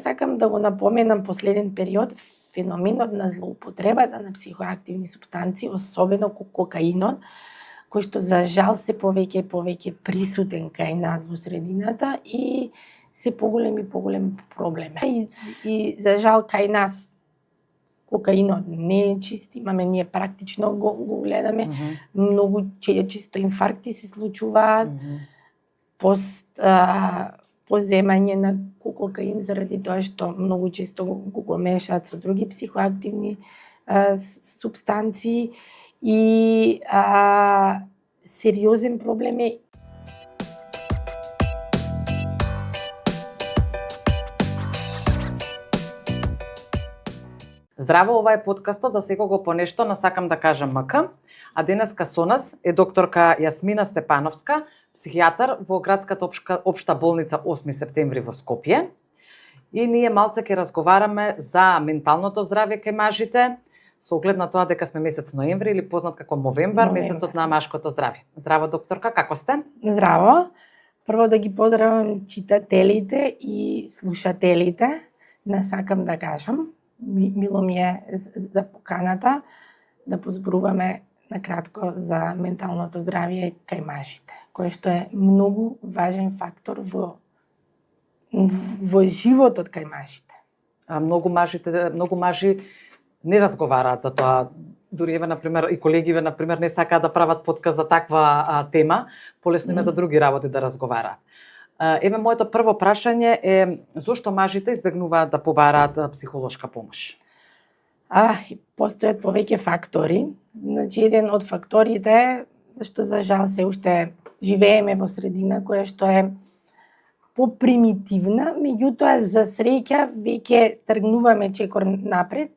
Сакам да го напоменам последен период феноменот на злоупотребата на психоактивни супстанции, особено кокаинот, кој што за жал се повеќе и повеќе присутен кај нас во средината и се поголем проблем. И за жал кај нас кокаинот не е чист, имаме ние практично го гледаме, многу често инфаркти се случуваат, поземање на кокаин заради тоа што многу често го мешаат со други психоактивни супстанции и сериозен проблем е. Здраво, ова е подкастот за секого по нешто на Сакам да кажам МК, а денеска со нас е докторка Јасмина Степановска, психијатар во градската општа болница 8 септември во Скопје. И ние малце ќе разговараме за менталното здравје кај мажите, со оглед на тоа дека сме месец ноември или познат како Мовембар, месецот на машкото здравје. Здраво, докторка, како сте? Здраво. Прво да ги поздравам читателите и слушателите на Сакам да кажам. Мило ми е за поканата да позборуваме накратко за менталното здравје кај мажите, кој што е многу важен фактор во животот кај мажите. Многу мажи не разговараат за тоа. Дури еве например и колегиве например не сакаат да прават подкаст за таква тема, полесно им за други работи да разговараат. Еве моето прво прашање е зошто мажите избегнуваат да побараат психолошка помош? Постојат повеќе фактори. Значи еден од факторите е зашто за жал се уште живееме во средина која што е попримитивна, меѓутоа за среќа веќе тргнуваме чекор напред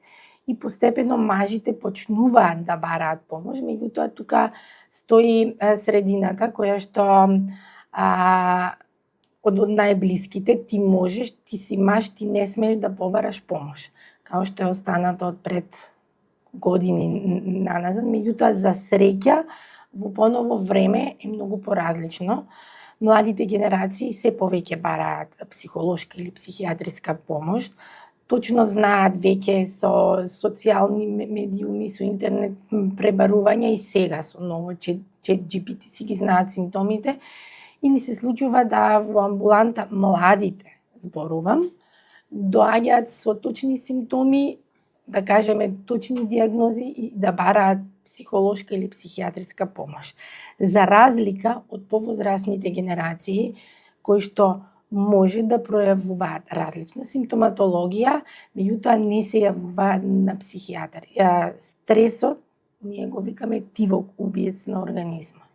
и постепено мажите почнуваат да бараат помош, меѓутоа тука стои средината која што од најблиските ти можеш, ти си маж, ти не смееш да побараш помош, као што е останато од пред години наназад, меѓутоа за среќа во поново време е многу поразлично. Младите генерации се повеќе бараат психолошка или психијатриска помош, точно знаат веќе со социјални медиуми, со интернет пребарувања и сега со ново ChatGPT си ги знаат симптомите. И ни се случува да во амбуланта младите, зборувам, доаѓаат со точни симптоми, да кажеме точни диагнози и да бараат психолошка или психијатриска помош. За разлика од повозрасните генерации, кои што може да пројавуваат различна симптоматологија, меѓутоа не се јавуваат на психијатар. Стресот, ние го викаме тивок убиец на организмот.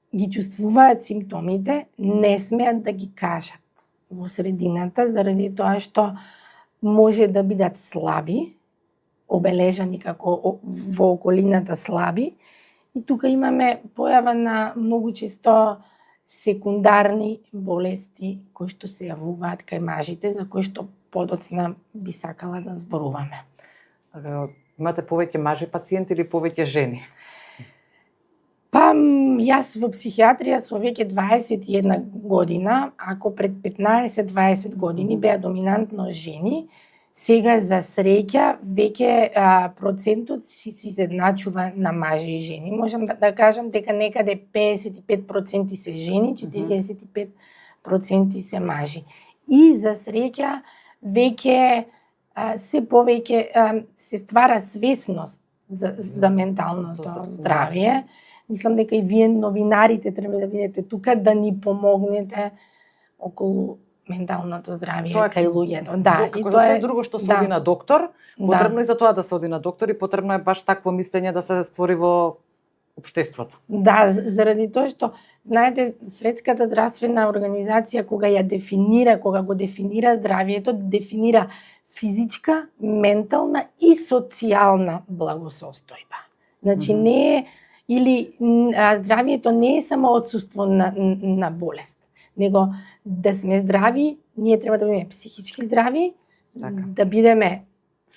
Ги чувствуваат симптомите, не смеат да ги кажат во средината, заради тоа што може да бидат слаби, обележани како во околината слаби, и тука имаме појава на многу често секундарни болести кои што се јавуваат кај мажите, за кои што подоцна би сакала да зборуваме. Имате повеќе мажи пациенти или повеќе жени? Јас во психијатрија со веќе 21 година, ако пред 15-20 години беа доминантно жени, сега за среќа веќе процентот се изедначува на мажи и жени. Можам да кажам дека некаде 55% се жени, 45% се мажи. И за среќа веќе се повеќе се ствара свесност за менталното здравје. Мислам дека и вие новинарите треба да видите тука да ни помогнете околу менталното здравје кај луѓето. Да, и тоа е друго што се оди на доктор, потребно и за тоа да се оди на доктор и потребно е баш такво мислење да се створи во општеството. Да, заради тоа што знаете Светската здравствена организација кога го дефинира здравјето, дефинира физичка, ментална и социјална благосостојба. Значи не е или здравјето не е само отсуство на болест, него да сме здрави, ние треба да бидеме психички здрави, да бидеме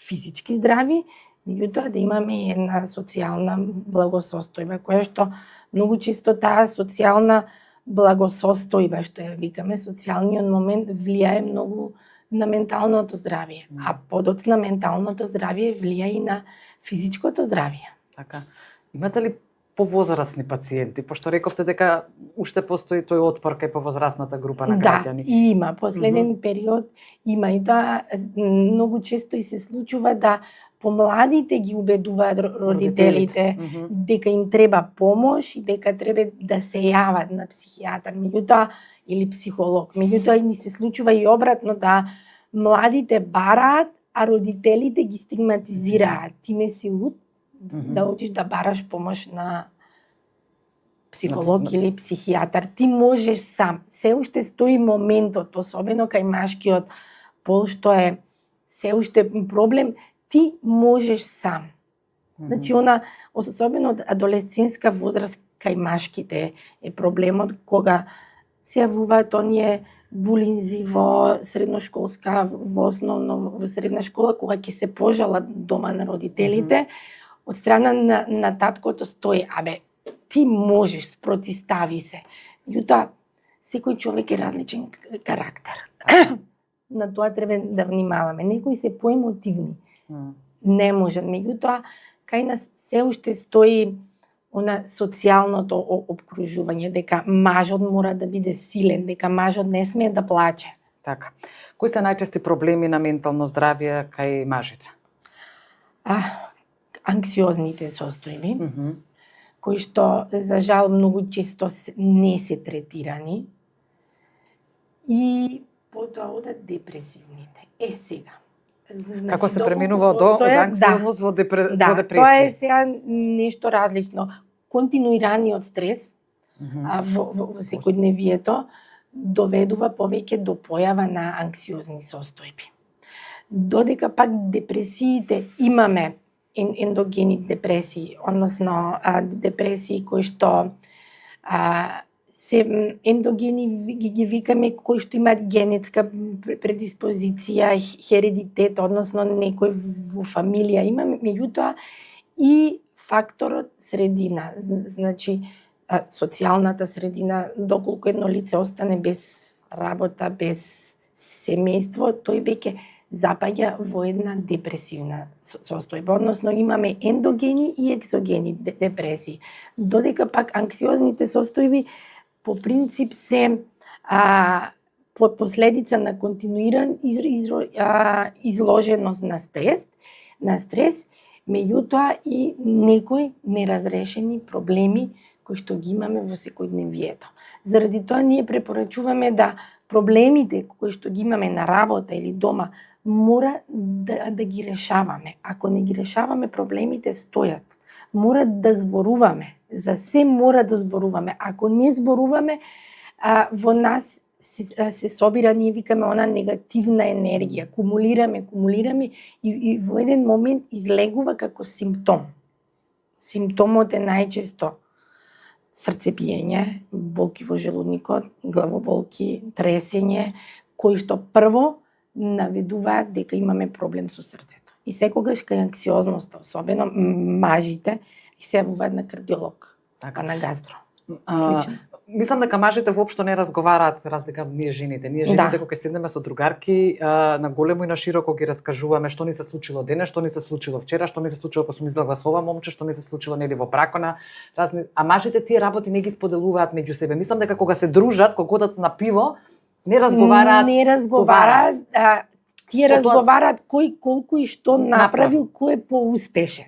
физички здрави, меѓутоа да имаме една социјална благосостојба, која што многу често таа социјална благосостојба, што ја викаме, социјалниот момент влијае многу на менталното здравје, а подоцна менталното здравје влијае и на физичкото здравје. Така. Имате ли повозрасни пациенти, пошто рековте дека уште постои тој отпор кај повозрасната група на граѓани? Да, има. Последен период има и тоа многу често и се случува да помладите ги убедуваат родителите дека им треба помош и дека треба да се јават на психијатар, меѓутоа или психолог. Меѓутоа ни се случува и обратно да младите бараат, а родителите ги стигматизираат. Ти не си луд да одиш да бараш помош на психолог или психијатар. Ти можеш сам. Се уште стои моментот, особено кај машкиот пол, што е се уште проблем, ти можеш сам. Значи, особено од адолесцентска возраст кај машките е проблемот кога се јавуваат оние булинзи во средношколска, во основно во средна школа, кога ќе се пожалат дома на родителите, од страна на таткото стои, ти можеш, спротистави се. Јута, секој човек е различен карактер. На тоа треба да внимаваме. Некои се поемотивни. Не може. Меѓутоа, кај нас се уште стои она социјалното обкружување, дека мажот мора да биде силен, дека мажот не смее да плаче. Така. Кои се најчести проблеми на ментално здравје кај мажите? Анксиозните состојби, кои што, за жал, многу често не се третирани. И потоа одат депресивните. Сега. Како се преминува од анксиозност во депресија? Да, тоа е сега нешто различно. Континуираниот стрес во секојдневието доведува повеќе до појава на анксиозни состојби. Додека пак депресиите имаме ендогени депресии, односно депресии кои што се ендогени ги викаме, кои што имаат генетска предиспозиција, хередитет, односно некој во фамилија имаме, меѓутоа и факторот средина, значи социјалната средина, доколку едно лице остане без работа, без семејство, тој веќе запаѓа во една депресивна состојба. Односно имаме ендогени и екзогени депресии. Додека пак анксиозните состојби по принцип се последица на континуиран изложеност на стрес, меѓутоа и некои неразрешени проблеми кои што ги имаме во секојдневието. Заради тоа ние препорачуваме да проблемите кои што ги имаме на работа или дома мора да ги решаваме. Ако не ги решаваме, проблемите стојат. Мора да зборуваме. За се мора да зборуваме. Ако не зборуваме, во нас се собира, ние викаме, она негативна енергија. Кумулираме и во еден момент излегува како симптом. Симптомот е најчесто срцебиење, болки во желудникот, главоболки, тресење, кои што прво наведуваат дека имаме проблем со срцето. И секогаш кај анксиозноста, особено мажите, се јавуваат на кардиолог, така на гастро. Слично. Мислам дека мажите воопшто не разговараат за разлика од ние жените. Ние жените кога седнеме со другарки, на големо и на широко ги раскажуваме што ни се случило денес, што ни се случило вчера, што ми се случило кога сум излегла со ова момче, што ми се случило нели во бракона, разни, а мажите тие работи не ги споделуваат меѓу себе. Мислам дека кога се дружат, кога одат на пиво, не разговараат. Тие разговараат кој колку и што направил, кој е поуспешен.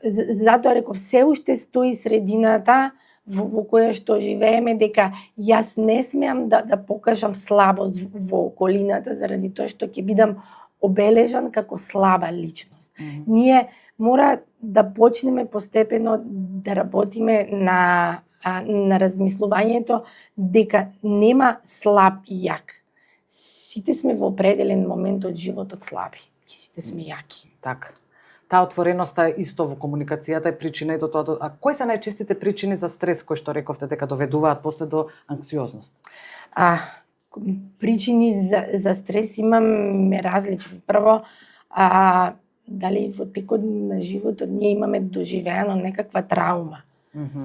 Затоа реков, се уште стои средината во која што живееме, дека јас не смеам да покажам слабост во околината, заради тоа што ќе бидам обележан како слаба личност. Ние мора да почнеме постепено да работиме на размислувањето дека нема слаб и јак. Сите сме во определен момент од животот слаби и сите сме јаки. Така. Таа отвореноста е исто во комуникацијата е причина и до тоа. А кои се најчестите причини за стрес кои што рековте дека доведуваат после до анксиозност? Причини за стрес имаме различни. Прво, дали во текот на животот ние имаме доживеано некаква траума.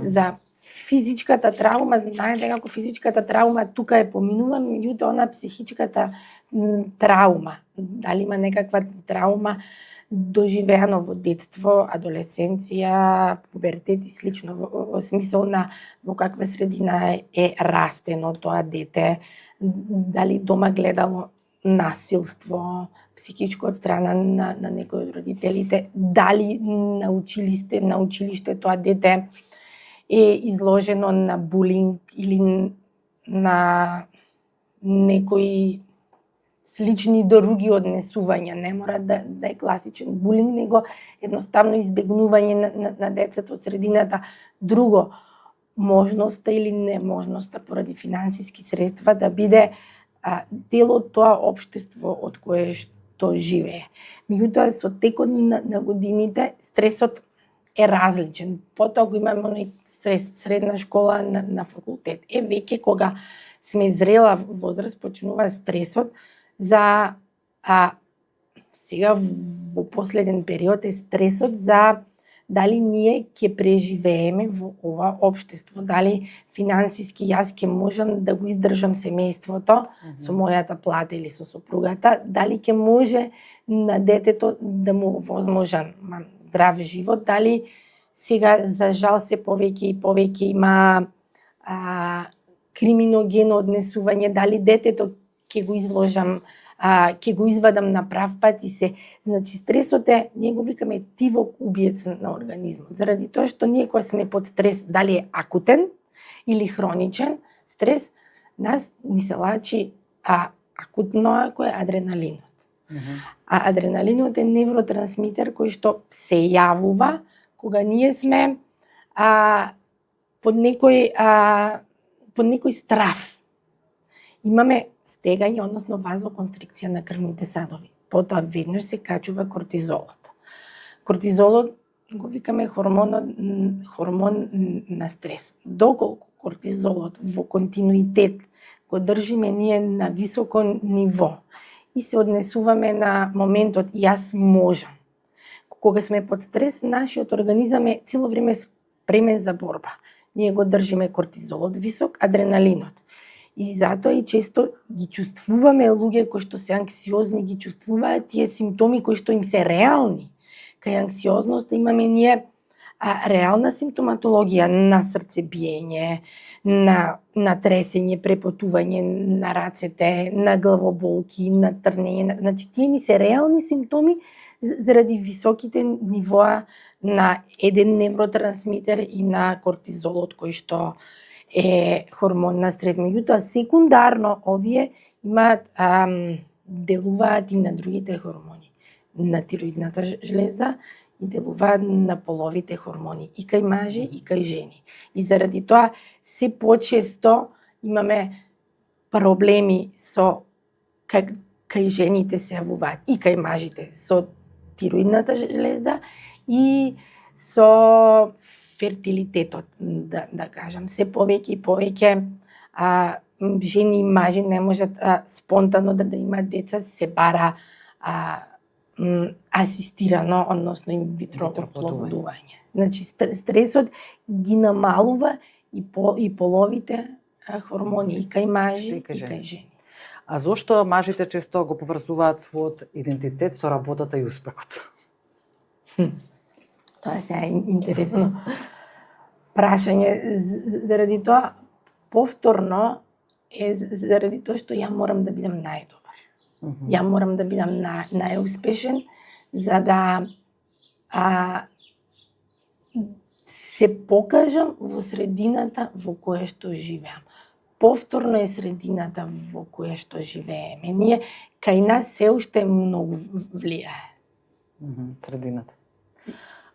За физичката травма, знаете како физичката травма тука е поминува, меѓутоа она психичката травма, дали има некаква травма доживеано во детство, адолесценција, пубертет и слично, во смисол на во каква средина е растено тоа дете, дали дома гледало насилство, психичко од страна на некој од родителите, дали на училиште тоа дете е изложено на булинг или на некои слични други однесувања, не мора да е класичен булинг, него едноставно избегнување на децата од средината. Друго, можноста или неможноста поради финансиски средства да биде дел од тоа општество од кое што живее. Меѓутоа, со текот на годините, стресот е различен. Потоа го имаме оној стрес, средна школа на факултет. Веќе кога сме зрела возраст, почнува стресот за сега во последен период е стресот за дали ние ќе преживееме во ова општество, дали финансиски јас ќе можам да го издржам семејството со мојата плата или со сопругата, дали ќе може на детето да му возможам здрав живот, дали сега за жал се повеќе и повеќе има криминогено однесување, дали детето ќе го изложам, ќе го извадам на прав пат и се. Значи, стресот е, ние го викаме тивок убиец на организмот. Заради тоа што ние кога сме под стрес, дали е акутен или хроничен стрес, нас ни се лачи акутно ако е адреналинот. А адреналинот е невротрансмитер кој што се јавува кога ние сме под некој страф. Имаме стегање, односно вазоконстрикција на крвните садови. Потоа веднаш се качува кортизолот. Кортизолот го викаме хормон на стрес. Доколку кортизолот во континуитет го држиме ние на високо ниво и се однесуваме на моментот јас можам. Кога сме под стрес, нашиот организам е цело време спремен за борба. Ние го држиме кортизолот висок, адреналинот. И затоа и често ги чувствуваме луѓе кои што се анксиозни, ги чувствуваат тие симптоми кои што им се реални. Кај анксиозноста имаме ние реална симптоматологија на срцебиење, на тресење, препотување на рацете, на главоболки, на трнење. Значи, тие ни се реални симптоми заради високите нивоа на еден невротрансмитер и на кортизолот кој што е хормон на стрес. Меѓутоа, секундарно овие имаат делуваат и на другите хормони, на тироидната жлеза и делуваат на половите хормони и кај мажи и кај жени. И заради тоа се почесто имаме проблеми со кај жените се јавуваат и кај мажите со тироидната жлеза и со фертилитетот, да кажам. Се повеќе и повеќе жени и мажи не можат спонтано да имаат деца, се бара асистирано, односно инвитро оплодување. Значи, стресот ги намалува и половите хормони и кај мажи и кај жени. А зошто мажите често го поврзуваат својот идентитет со работата и успехот? Тоа е интересно прашање. Заради тоа, повторно е заради тоа што ја морам да бидам најдобар. Ја морам да бидам најуспешен, за да се покажам во средината во која што живеам. Повторно е средината во која што живееме. Ние, кај нас се уште многу влијае. Средината.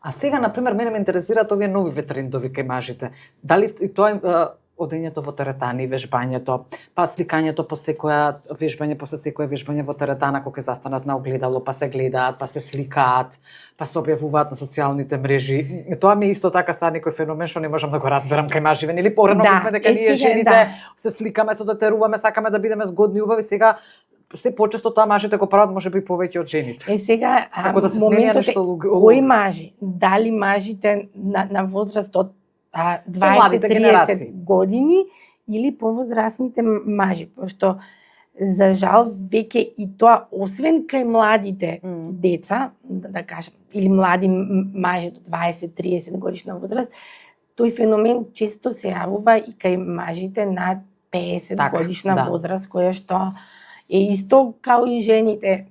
А сега, например, мене ме интересираат овие нови трендови кај мажите. Дали и тоа одењето во теретани, вежбањето, па сликањето по секоја вежбање, после секоја вежбање во теретана, кога ќе застанат на огледало, па се гледаат, па се сликаат, па се објавуваат на социјалните мрежи. Тоа ми е исто така са некој феномен што не можам да го разберам кај маживе, нели порано викме дека ние жените се сликаме, се дотеруваме, сакаме да бидеме згодни, убави, сега се почесто тоа мажите го прават можеби повеќе од жените. Сега да се моментот е кои мажи, дали мажите на возраст од Помладите 20-30 генерации. години или повозрасните мажи, пошто за жал веќе и тоа освен кај младите деца, да кажам, или млади мажи до 20-30 годишна возраст, тој феномен често се јавува и кај мажите над 50 Така, годишна да. возраст, која што е исто као и жените.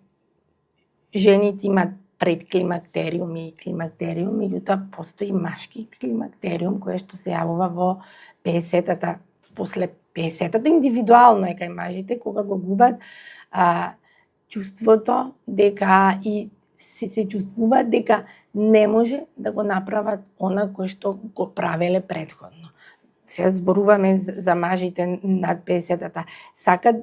Жените имаат предклимактериум и климактериум, меѓутоа постои машки климактериум кој што се јавува во 50-тата, после 50-тата индивидуално е кај мажите кога го губат чувството дека и се чувствуваат дека не може да го направат она кој што го правеле претходно. Се зборуваме за мажите над 50-тата. Сакат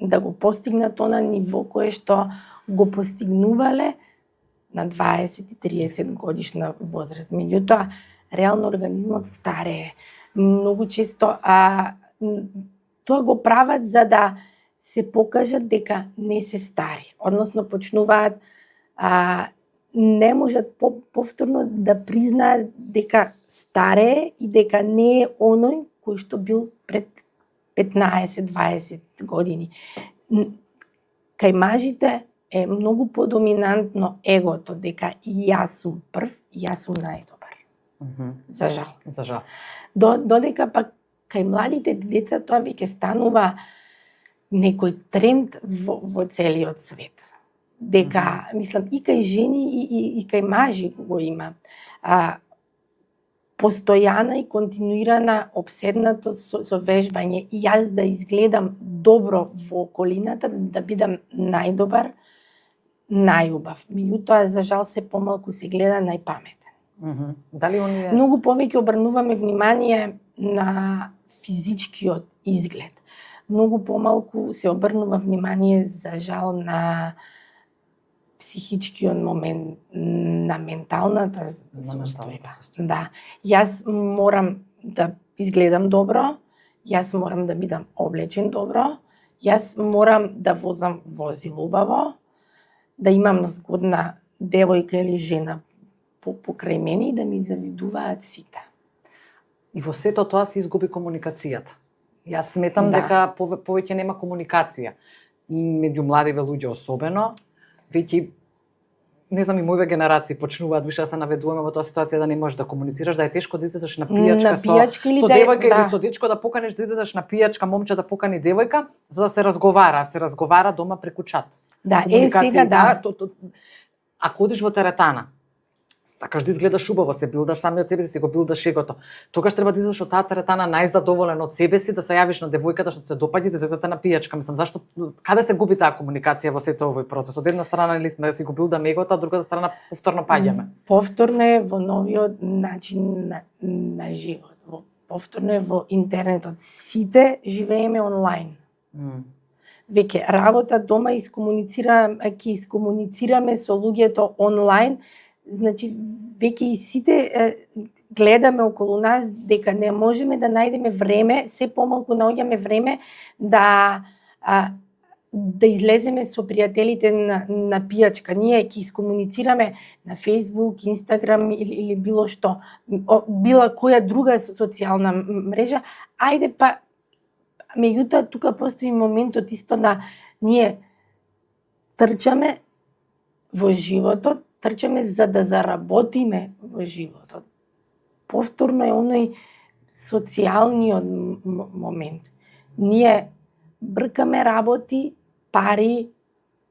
да го постигнат она ниво кое што го постигнувале на 20 и 30 годишна возраст. Меѓутоа, реално организмот старее. Многу често тоа го прават за да се покажат дека не се стари. Односно, почнуваат не можат повторно да признаат дека старее и дека не е оној кој што бил пред 15-20 години. Кај мажите е многу подоминантно егото дека јас сум прв, јас сум најдобар. За жал. За жал. Додека пак кај младите деца тоа веќе станува некој тренд во целиот свет. Дека, мислам, и кај жени и кај мажи го има. Постојана и континуирана обседнатост со вежбање и јас да изгледам добро во околината, да бидам најдобар, најубав. Меѓутоа, за жал, се помалку се гледа најпаметен. Дали оние... Многу повеќе обрнуваме внимание на физичкиот изглед. Многу помалку се обрнува внимание, за жал, на психичкиот момент, на менталната состојба. Да. Јас морам да изгледам добро, јас морам да бидам облечен добро, јас морам да возам возило убаво, да имам згодна девојка или жена покрај мене и да ми завидуваат сите. И во сето тоа се изгуби комуникацијата. Јас сметам дека повеќе нема комуникација. Меѓу младиве луѓе особено, веќе не знам, и моите генерации почнуваат више да се наведуваме во тоа ситуација да не можеш да комуницираш, да е тешко да излезеш на пијачка со девојка или со дечко, да поканеш да излезеш на пијачка, момче да покани девојка, за да се разговара. Се разговара дома преку чат. Да, сега да. Ако одиш во теретана, сакаш да изгледаш убаво, се билдаш сами од себе си, го билдаш егото. Тогаш треба да излезеш од таа теретана најзадоволен од себе си, да се јавиш на девојката што се допаѓа, да излезете на пијачка. Мислам, зашто каде се губи таа комуникација во сето овој процес? Од една страна нели сме да си го билдаме егото, а од другата страна повторно паѓаме. Повторно е во новиот начин на живот. Повторно е во интернетот. Сите живееме онлайн. Веќе работа дома ќе искомуницираме со луѓето онлайн. Значи, веќе и сите гледаме околу нас дека не можеме да најдеме време, се помалку наоѓаме време да излеземе со пријателите на пијачка. Ние ќе искомуницираме на Facebook, Instagram или било што, била која друга социјална мрежа. Ајде па, меѓутоа тука постои моментот исто да ние трчаме во животот, трчаме за да заработиме во животот. Повторно е оној социјалниот момент. Ние бркаме работи, пари,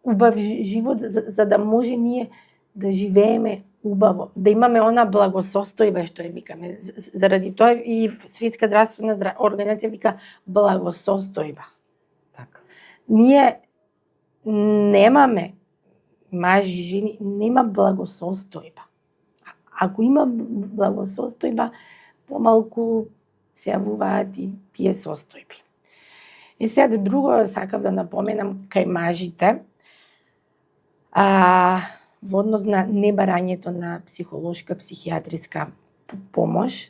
убав живот, за да може ние да живееме убаво, да имаме она благосостојба што ја викаме. Заради тоа и Светска здравствена организација вика благосостојба. Така. Ние немаме, мажи, жени, нема благосостојба. Ако има благосостојба, помалку се јавуваат и тие состојби. И сега друго сакав да напоменам кај мажите, во однос на небарањето на психолошка, психијатриска помош,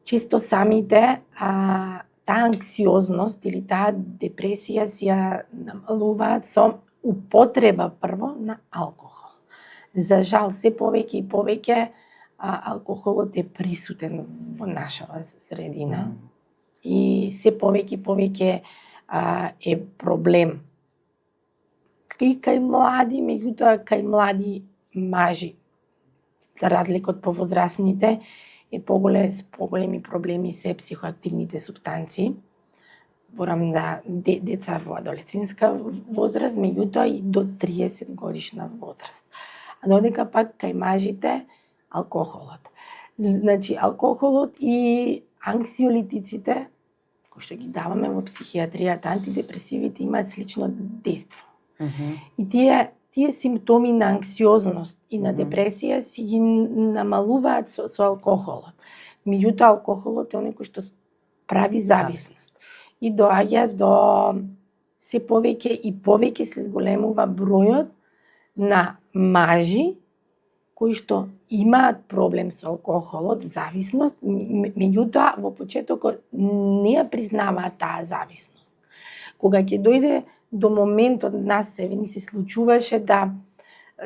често самите таа анксиозност или таа депресија си ја намалуваат со употреба прво на алкохол. За жал, се повеќе и повеќе алкохолот е присутен во нашава средина и се повеќе е проблем и кај млади, меѓутоа кај млади мажи, за разлика од повозрасните, поголеми проблеми се психоактивните супстанции. Борам за деца во адолесцентска возраст, меѓутоа и до 30 годишна возраст. А додека пак кај мажите алкохолот. Значи алкохолот и анксиолитиците, кои што ги даваме во психијатријата, антидепресивите имаат слично дејство. И тие симптоми на анксиозност и на депресија си ги намалуваат со алкохолот. Меѓутоа алкохолот е оној кој што прави зависност и доаѓа до се повеќе се зголемува бројот на мажи кои што имаат проблем со алкохолот, зависност, меѓутоа во почетокот не ја признаваат таа зависност. Кога ќе дојде до моментот ни се случуваше да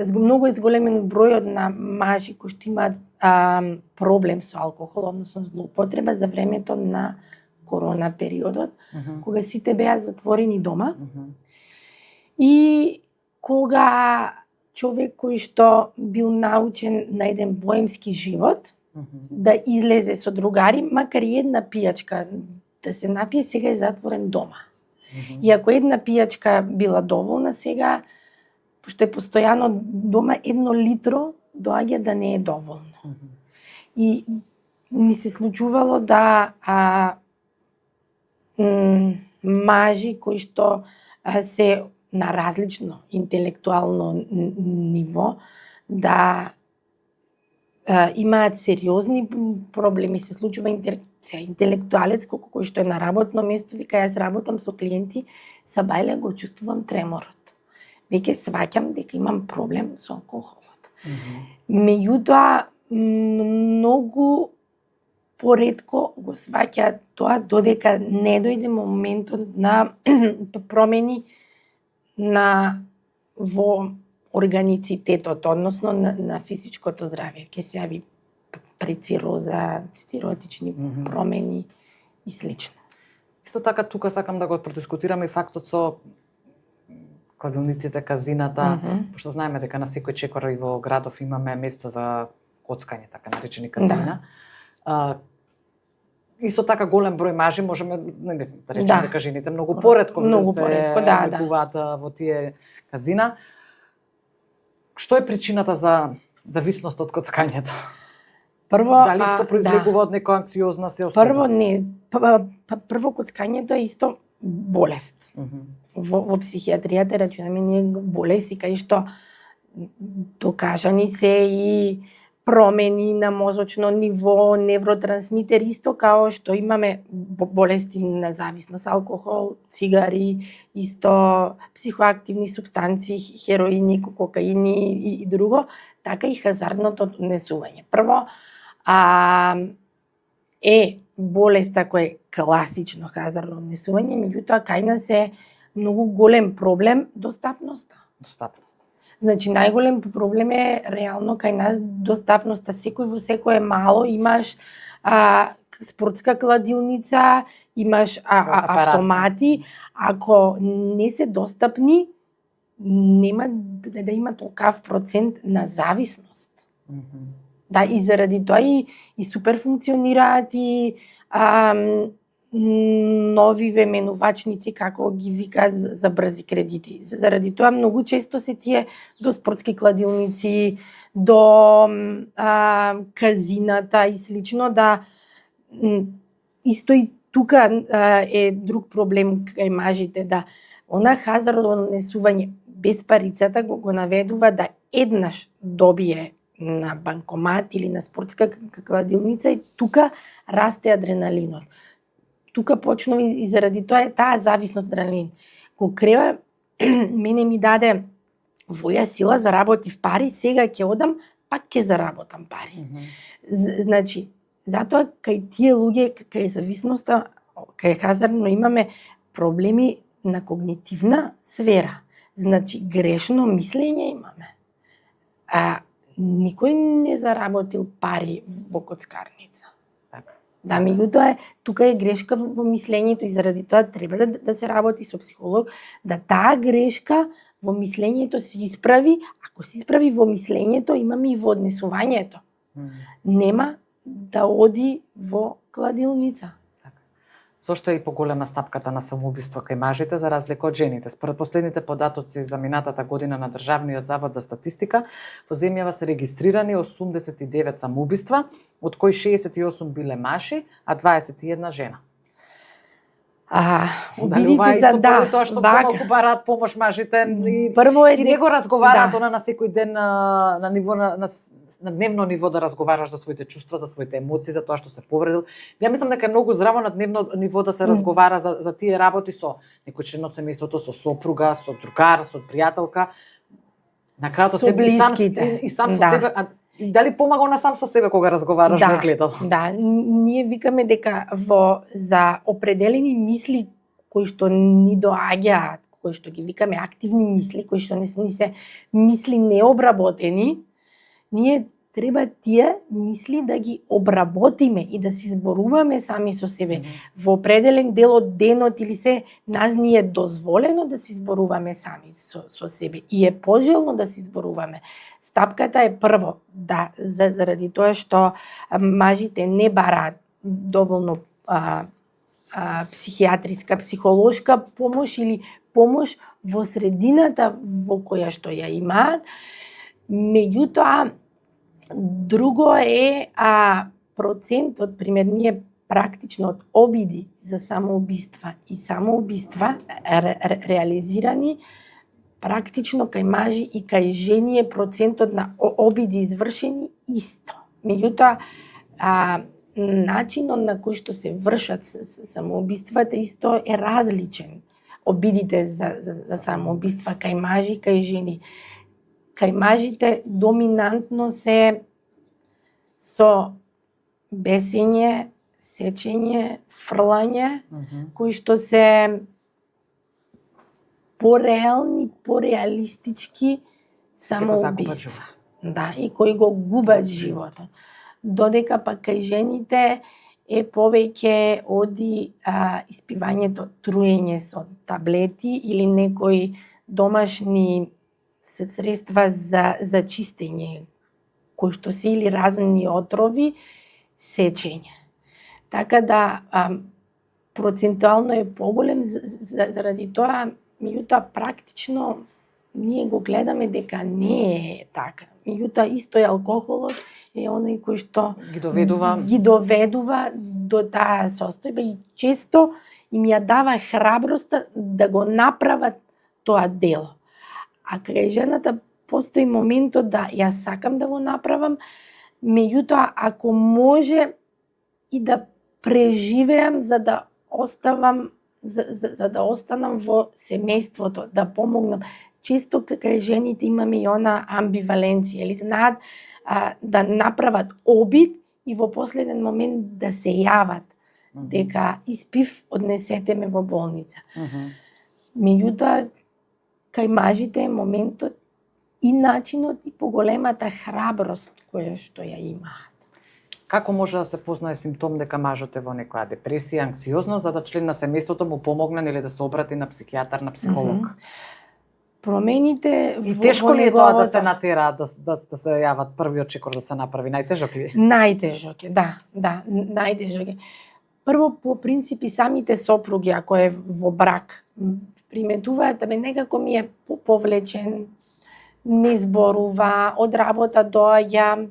многу зголемен бројот на мажи кои што имаат проблем со алкохол, односно злоупотреба за времето на корона периодот, кога сите беа затворени дома и кога човек кој што бил научен на еден боемски живот, да излезе со другари, макар и една пијачка да се напие, сега е затворен дома. И ако една пијачка била доволна, сега, пошто е постојано дома, 1 литро доаѓа да не е доволно. И ни се случувало да мажи кои што се на различно интелектуално ниво, да имаат сериозни проблеми, се случува интелектуалец кој што е на работно место, вика јас работам со клиенти, са бајле го чувствувам треморот. Веќе сваќам дека имам проблем со алкохолот. Меѓутоа многу поретко го сваќаат тоа додека не дојде моментот на промени во органицитетот, односно на физичкото здравје. Ќе се јави прецироза, циротични промени и слично. Исто така тука сакам да го продискутираме и фактот со кладилниците, казината, пошто знаеме дека на секој чекор и во градов имаме места за коцкање, така наречени казина. Исто така голем број мажи можеме да речеме дека жените многу поретко се влегуваат во тие казина. Што е причината за зависност од коцкањето? Дали исто произлегува од некоја анксиозна се останува? Прво коцкањето е исто болест. Во психијатријата рачунаме ние болести кај што докажани се и промени на мозочно ниво, невротрансмитер, исто као што имаме болести на зависност, алкохол, цигари, исто психоактивни супстанции, хероини, кокаини и друго, така и хазардното однесување. Прво, е болеста која е класично хазардно однесување, меѓутоа кај нас е многу голем проблем достапноста. Значи, најголем проблем е реално кај нас достапноста. Секој во секое мало имаш спортска кладилница, имаш автомати. Ако не се достапни, нема да има толкав процент на зависност. Да, и заради тоа и супер функционираат и нови менувачници, како ги викаат, за брзи кредити. Заради тоа многу често се тие до спортски кладилници, до казината и слично, да исто и тука е друг проблем кај мажите, да она хазардно однесување без парицата го наведува да еднаш добие на банкомат или на спортска кладилница и тука расте адреналинот. Тука почнува и заради тоа е таа зависност од адреналин. Кога крева, мене ми даде воја сила, заработив пари, сега ќе одам, пак ќе заработам пари. Значи, затоа кај тие луѓе, кај зависноста, кај хазардно имаме проблеми на когнитивна сфера. Значи, грешно мислење имаме. никој не заработил пари во коцкарница. Така. Да, меѓутоа тука е грешка во мислењето и заради тоа треба да се работи со психолог, да таа грешка во мислењето се исправи. Ако се исправи во мислењето, имаме и во однесувањето. Нема да оди во кладилница. Зошто е и поголема стапката на самоубиство кај мажите за разлика од жените? Според последните податоци за минатата година на Државниот завод за статистика, во земјава се регистрирани 89 самоубиства, од кои 68 биле мажи, а 21 жена. Обидите за тоа што помалку бараат помош мажите и не го разговараат она на секој ден на ниво на дневно ниво да разговараш за своите чувства, за своите емоции, за тоа што се повредил. Ја мислам дека е многу здраво на дневно ниво да се разговара за тие работи со некој член од семејството, со сопруга, со другар, со пријателка. На крајот од себе и сам со себе. Дали помага на сам со себе кога разговараш во огледало? Да, ние викаме дека за определени мисли кои што ни доаѓаат, кои што ги викаме активни мисли, кои што ни се мисли необработени, ние треба тие мисли да ги обработиме и да си зборуваме сами со себе. Во определен дел од денот или се нас ни е дозволено да си зборуваме сами со себе и е пожелно да си зборуваме. Стапката е прво заради тоа што мажите не бараат доволно психијатриска, психолошка помош или помош во средината во која што ја имаат. Меѓутоа, друго е процентот, пример, ние практично од обиди за самоубиства и самоубиства реализирани, практично кај мажи и кај жени е процентот на обиди извршени исто. Меѓутоа, начинот на кој што се вршат самоубиствата исто е различен. Обидите за самоубиства кај мажи и кај жени. Кај мажите доминантно се со бесење, сечење, фрлање, кои што се пореални, пореалистички самоубиства. Да, и кои го губат животот. Додека пак кај жените е повеќе оди испивањето труење со таблети или некои домашни средства за чистење, кои што се или разни отрови, сечење. Така да процентуално е поголем заради тоа, меѓутоа практично ние го гледаме дека не е така. Меѓутоа исто и алкохолот е оној кој што ги доведува до таа состојба и често им ја дава храброста да го направат тоа дело. А кај жената постои моментот да јас сакам да го направам, меѓутоа ако може и да преживеам за да останам во семејството, да помогнам. Често кај жените имаме и она амбиваленција, или знаат да направат обид и во последен момент да се јават дека испив, однесете ме во болница. Меѓутоа, кај мажите е моментот и начинот и поголемата храброст која што ја имаат. Како може да се познае симптом дека мажот е во некоја депресија, анксиозност, за да член на семејството му помогне или да се обрати на психијатар, на психолог? Промените и тешко ли е тоа да се натера да се јават првиот чекор да се направи? Најтежок ли е? Најтежок е, да, најтежок е. Прво, по принципи, самите сопруги, ако е во брак, приметуваат, некако ми е повлечен, не зборува, од работа доаѓа,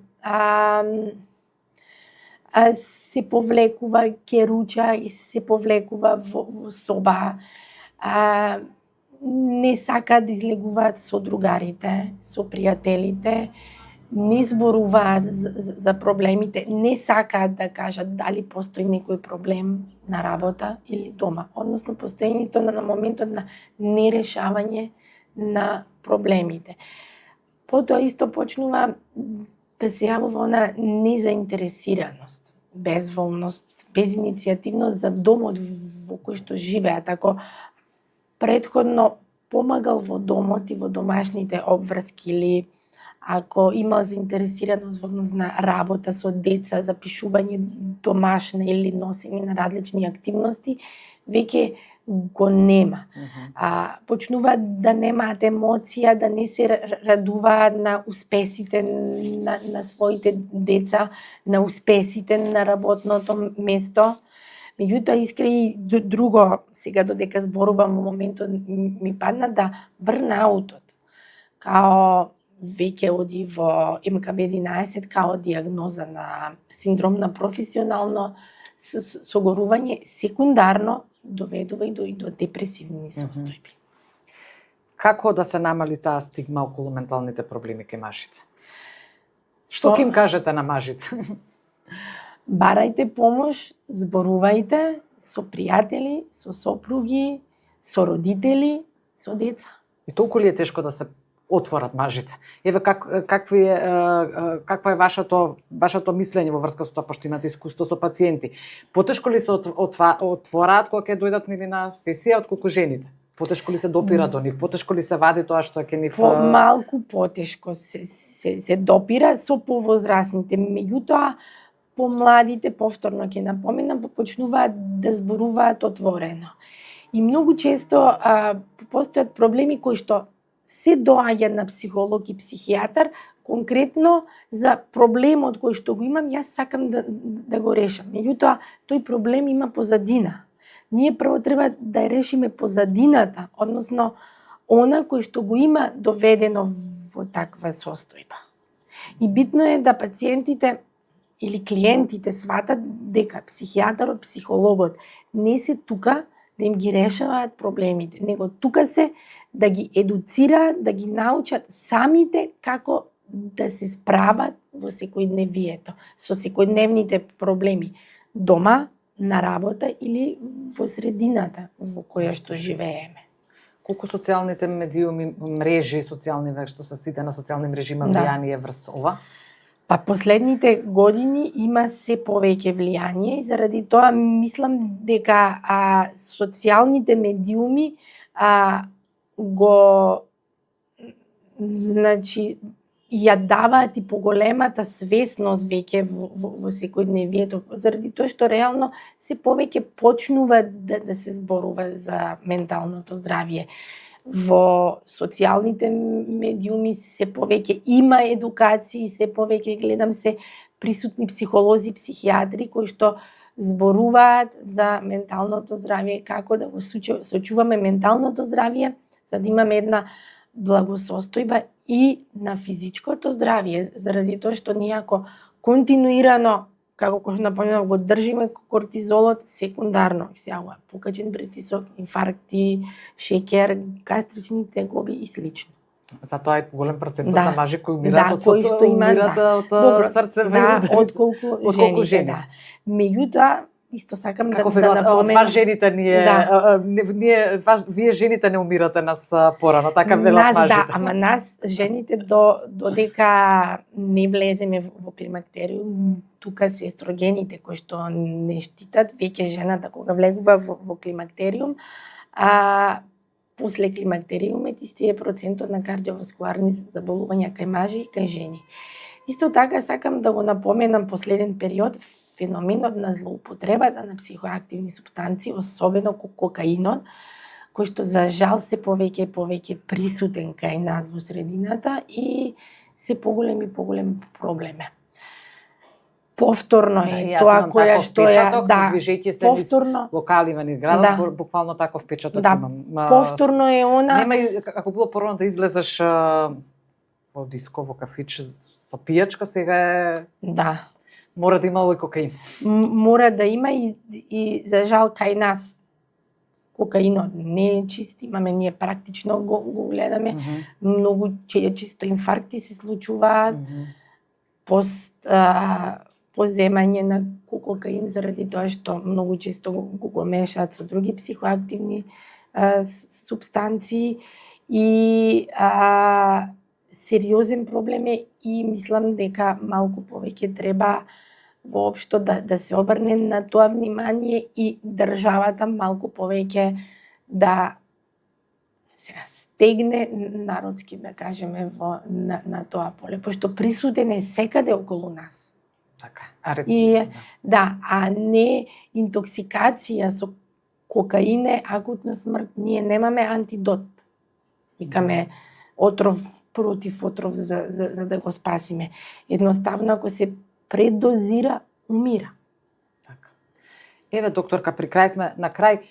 се повлекува, ќе руча и се повлекува во соба, не сака да излегуваат со другарите, со пријателите, не зборуваат за проблемите, не сакаат да кажат дали постои некој проблем на работа или дома, односно постоењето на моментот на нерешавање на проблемите. Потоа исто почнува да се јавува она незаинтересираност, безволност, безиницијативност за домот во кој што живеат. Ако предходно помагал во домот и во домашните обврски или ако има заинтересираност во однос на работа со деца, запишување домашна или носење на различни активности, веќе го нема. Почнуваат да немаат емоција, да не се радуваат на успесите на своите деца, на успесите на работното место. Меѓутоа, искра и друго, сега додека зборувам во моментот ми падна да брнаутот, као веќе оди во МКБ-11 као диагноза на синдром на професионално согорување, секундарно доведува и до депресивни состојби. Како да се намали таа стигма околу менталните проблеми кај мажите? Што ќе им кажете на мажите? Барајте помош, зборувајте со пријатели, со сопруги, со родители, со деца. И толку ли е тешко да се отворат мажите? Еве каква е вашето мислење во врска со тоа, пошто имате искуство со пациенти? Потешко ли се отвораат кога ќе дојдат нели на сесија отколку жените? Потешко ли се допира до нив? Потешко ли се вади тоа што ќе нив малку потешко се допира со повозрасните, меѓутоа помладите, повторно ќе напоменам, почнуваат да зборуваат отворено. И многу често постојат проблеми кои што се доаѓа на психолог и психијатар, конкретно за проблемот кој што го имам, јас сакам да го решам. Меѓутоа, тој проблем има позадина. Ние прво треба да ја решиме позадината, односно она кој што го има доведено во таква состојба. И битно е да пациентите или клиентите сватат дека психијатарот, психологот не се тука да им ги решаваат проблемите, него тука се да ги едуцираат, да ги научат самите како да се справат во секојдневието, со секојдневните проблеми, дома, на работа или во средината во која што живееме. Колку социјалните медиуми, мрежи, социјални што се сите на социјални мрежи има влијание врз ова? Па последните години има се повеќе влијание и заради тоа мислам дека социјалните медиуми го ја даваат и поголемата свесност веќе во секојдневието, заради тоа што реално се повеќе почнува да се зборува за менталното здравје. Во социјалните медиуми се повеќе има едукации, се повеќе гледам се присутни психолози, психијатри кои што зборуваат за менталното здравје, како да го сочуваме менталното здравје, за да имаме една благосостојба и на физичкото здравје, заради тоа што ние ако континуирано, како што напомнав, го држиме кортизолот секундарно, сега покачен притисок, инфаркти, шеќер, гастрични тегоби и слично. Затоа е голем процентот на мажи кои умираат од срцеви отколку жените. Меѓутоа, исто сакам да напоменам. Од вас жените вие жените не умирате нас порано, така велат мажите. Да, ама нас жените додека не влеземе во климактериум, тука се естрогените кои што не штитат, веќе жената кога влегува во климактериум, после климактериумет исти е процентот на кардиоваскуларни заболувања кај мажи и кај жени. Исто така сакам да го напоменам последен период, феноменот на злоупотребата на психоактивни супстанции, особено кокаинот, кој што за жал се повеќе и повеќе присутен кај нас во средината и се поголем проблем. Повторно е тоа која што движејќи се повторно локали во градот, буквално таков печаток имам. Повторно е она. Нема како било порано да излезеш во диско, во кафич со пијачка, сега е мора да има овој кокаин. Мора да има и за жал кај нас кокаинот не е чист, имаме ние практично го гледаме, многу често инфаркти се случуваат, поземање на кокаин заради тоа што многу често го мешаат со други психоактивни супстанции и сериозен проблем е и мислам дека малку повеќе треба воопшто да се обрне на тоа внимание и државата малку повеќе да тегне народски, да кажеме, на тоа поле, пошто присутен е секаде околу нас. Така. А не интоксикација со кокаин е акутна смрт. Ние немаме антидот. Викаме отров против отров за да го спасиме. Едноставно, ако се предозира, умира. Така. Еве, докторка, при крај сме, на крај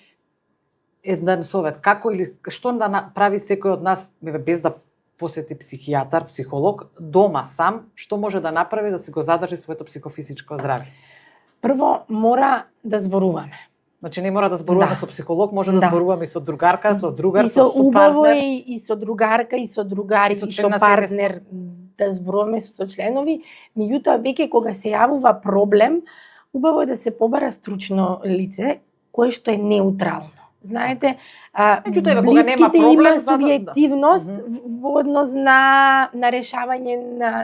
еден совет, како или што да направи секој од нас, без да посети психијатар, психолог, дома сам, што може да направи да си го задржи своето психофизичко здравје? Прво, мора да зборуваме. Значи не мора да зборуваме со психолог, може да зборуваме и со другарка, со другар, и со убаво партнер. И со другарка, и со другари, и со партнер, да зборуваме со членови. Меѓутоа, веќе кога се јавува проблем, убаво е да се побара стручно лице, кое што е неутрално. Знаете, блиските има субјективност во однос на решавање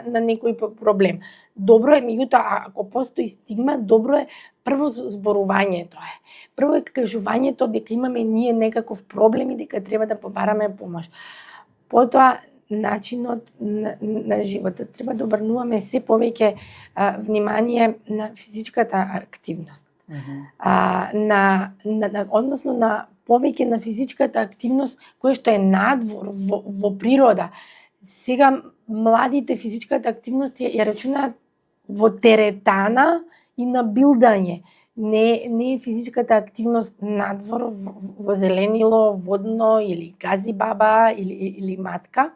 на некој проблем. Добро е, меѓутоа, ако постои стигма, добро е прво зборувањето е. Прво е кажувањето дека имаме ние некаков проблем и дека треба да побараме помош. Потоа, начинот на животот. Треба да обрнуваме се повеќе внимание на физичката активност. Односно на повеќе на физичката активност која што е надвор во природа. Сега младите физичката активност ја рачунаат во теретана и на билдање. Не е физичката активност надвор во зеленило, водно или гази баба или матка.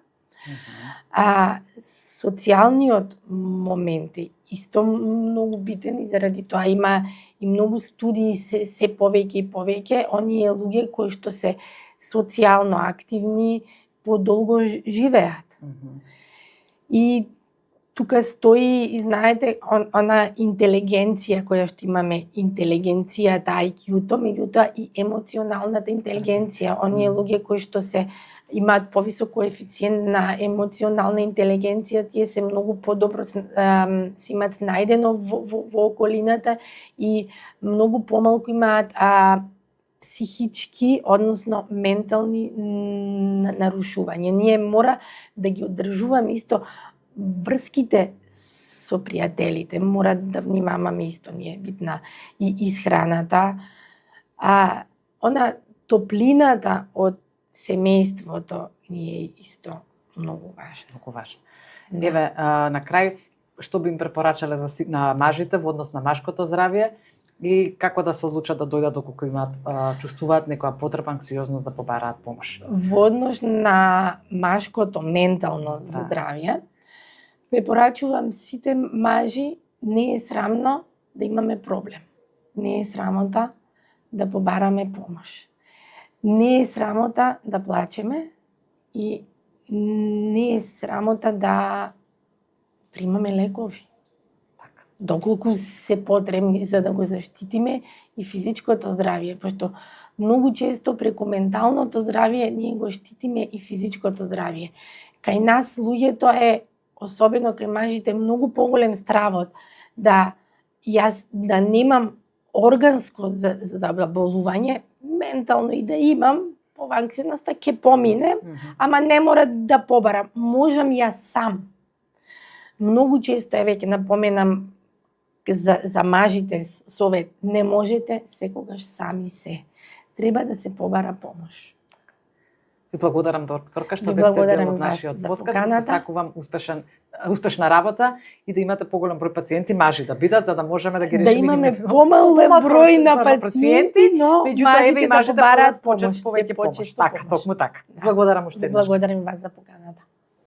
Социјалниот момент е исто многу битен и заради тоа има и многу студии се повеќе и повеќе. Оние луѓе кои што се социјално активни подолго живеат. И тука стои, знаете, она интелигенција која што имаме, интелигенцијата, IQ-то, меѓутоа и емоционалната интелигенција. Оние луѓе кои што се имаат повисок коефициент на емоционална интелигенција, тие се многу подобро се имаат најдено во околината и многу помалку имаат психички, односно ментални нарушувања. Ние мора да ги одржуваме исто врските со пријателите, мора да внимаваме исто, не е битна и исхраната. Она топлината од семејството ни е исто многу важно. Многу важно. Еве, на крај, што би им препорачале на мажите во однос на машкото здравје и како да се одлучат да дојдат доколку имаат чувствуваат некоја потреба, анксиозност да побараат помош? Во однос на машкото ментално здравје, препорачувам сите мажи, не е срамно да имаме проблем. Не е срамота да побараме помош. Не е срамота да плачеме и не е срамота да примаме лекови. Доколку се потребни за да го заштитиме и физичкото здравје, пошто многу често преку менталното здравје ние го штитиме и физичкото здравје. Кај нас луѓето е, особено кај мажите, многу поголем стравот да јас да немам органско заболување, ментално и да имам, ова анксиозноста ќе помине, ама не мора да побарам. Можам јас сам. Многу често веќе напоменам за мажите совет, не можете секогаш сами се. Треба да се побара помош. Ви благодарам, докторка, што бевте дел од нашиот подкаст. Сакувам успешна работа и да имате поголем број пациенти, мажи да бидат, за да можеме да ги решиме. Да имаме помал број на пациенти, но мажите да побараат помош. Повеќе помош. Така, токму така. Благодарам уште. Благодарам вас за поканата.